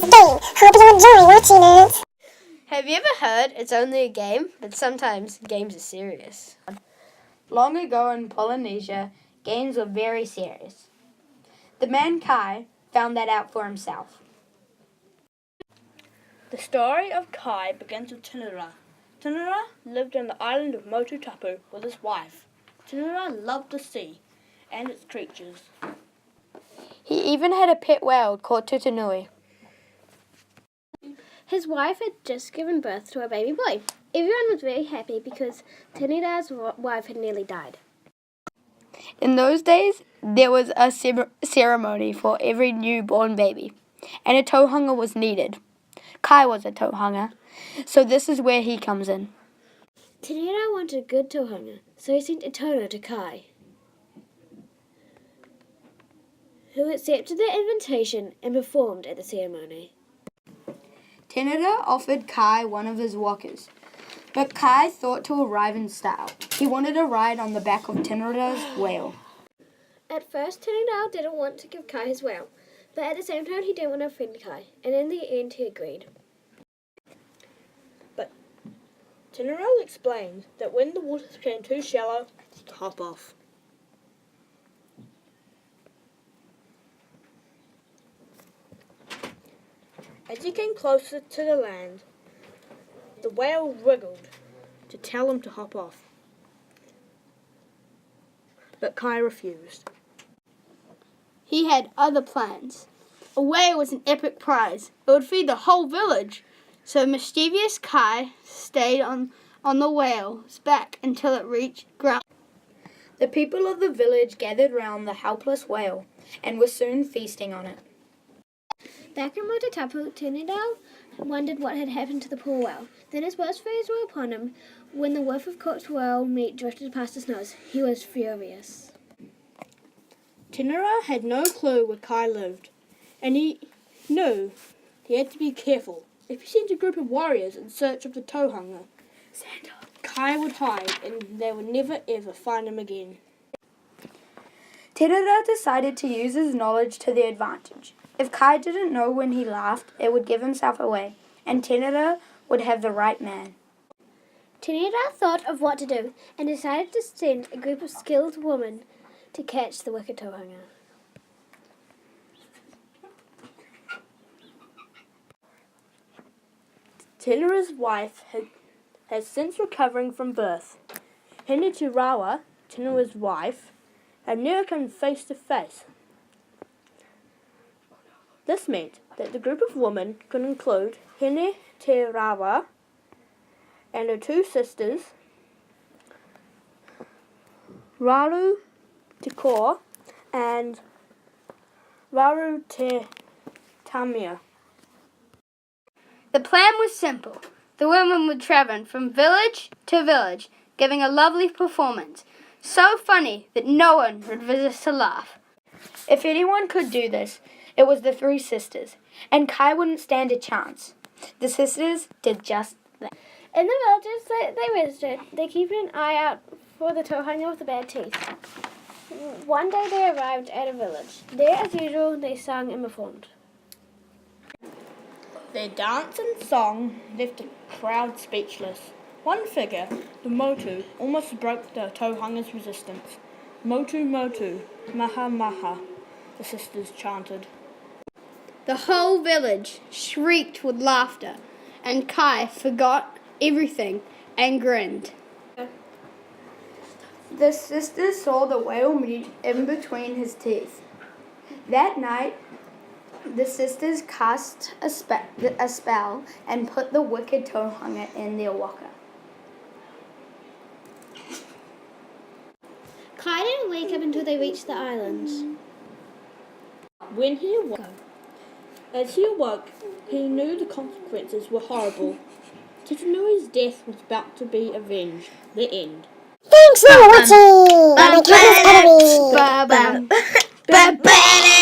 the game. Hope you enjoy watching it. Have you ever heard it's only a game, but sometimes games are serious? Long ago in Polynesia, games were very serious. The man Kai found that out for himself. The story of Kai begins with Tinera. Tinera lived on the island of Motu Tapu with his wife. Tinera loved the sea and its creatures. He even had a pet whale called Tutanui. His wife had just given birth to a baby boy. Everyone was very happy because Tinera's wife had nearly died. In those days, there was a ceremony for every newborn baby, and a tauhanga was needed. Kai was a tauhanga, so this is where he comes in. Tinera wanted a good tauhanga, so he sent a tono to Kai, who accepted the invitation and performed at the ceremony. Tinera offered Kai one of his walkers, but Kai thought to arrive in style. He wanted a ride on the back of Tinera's whale. At first, Tinera didn't want to give Kai his whale, but at the same time he didn't want to offend Kai, and in the end he agreed. But Tinera explained that when the waters became too shallow, to hop off. As he came closer to the land, the whale wriggled to tell him to hop off. But Kai refused. He had other plans. A whale was an epic prize. It would feed the whole village. So mischievous Kai stayed on the whale's back until it reached ground. The people of the village gathered round the helpless whale and were soon feasting on it. Back in Motu Tapu, Tinera wondered what had happened to the poor whale. Then his worst fears were upon him. When the whiff of cooked whale meat drifted past his nose, he was furious. Tinera had no clue where Kai lived, and he knew he had to be careful. If he sent a group of warriors in search of the tauhanga, Kai would hide and they would never ever find him again. Tinera decided to use his knowledge to their advantage. If Kai didn't know when he laughed, it would give himself away, and Tinera would have the right man. Tinera thought of what to do and decided to send a group of skilled women to catch the wicked tauhanga. Tinera's wife has since recovering from birth. Hene Te Rawa, Tinera's wife, had never come face to face. This meant that the group of women could include Hene Te Rawa and her two sisters, Raru Te Kor and Raru Te Tamia. The plan was simple. The women would travel from village to village, giving a lovely performance, so funny that no one would resist to laugh. If anyone could do this, it was the three sisters, and Kai wouldn't stand a chance. The sisters did just that. In the villages they visited, they kept an eye out for the tauhanga with the bad teeth. One day they arrived at a village. There, as usual, they sang and performed. Their dance and song left the crowd speechless. One figure, the Motu, almost broke the tauhanga's resistance. Motu, Motu, maha, maha, the sisters chanted. The whole village shrieked with laughter, and Kai forgot everything and grinned. The sisters saw the whale meat in between his teeth. That night, the sisters cast a spell and put the wicked tauhanga in their waka. Kai didn't wake up until they reached the islands. When he awoke, as he awoke, he knew the consequences were horrible. Tutanui's death was about to be avenged. The end. Thanks for watching. My Campus Enemy.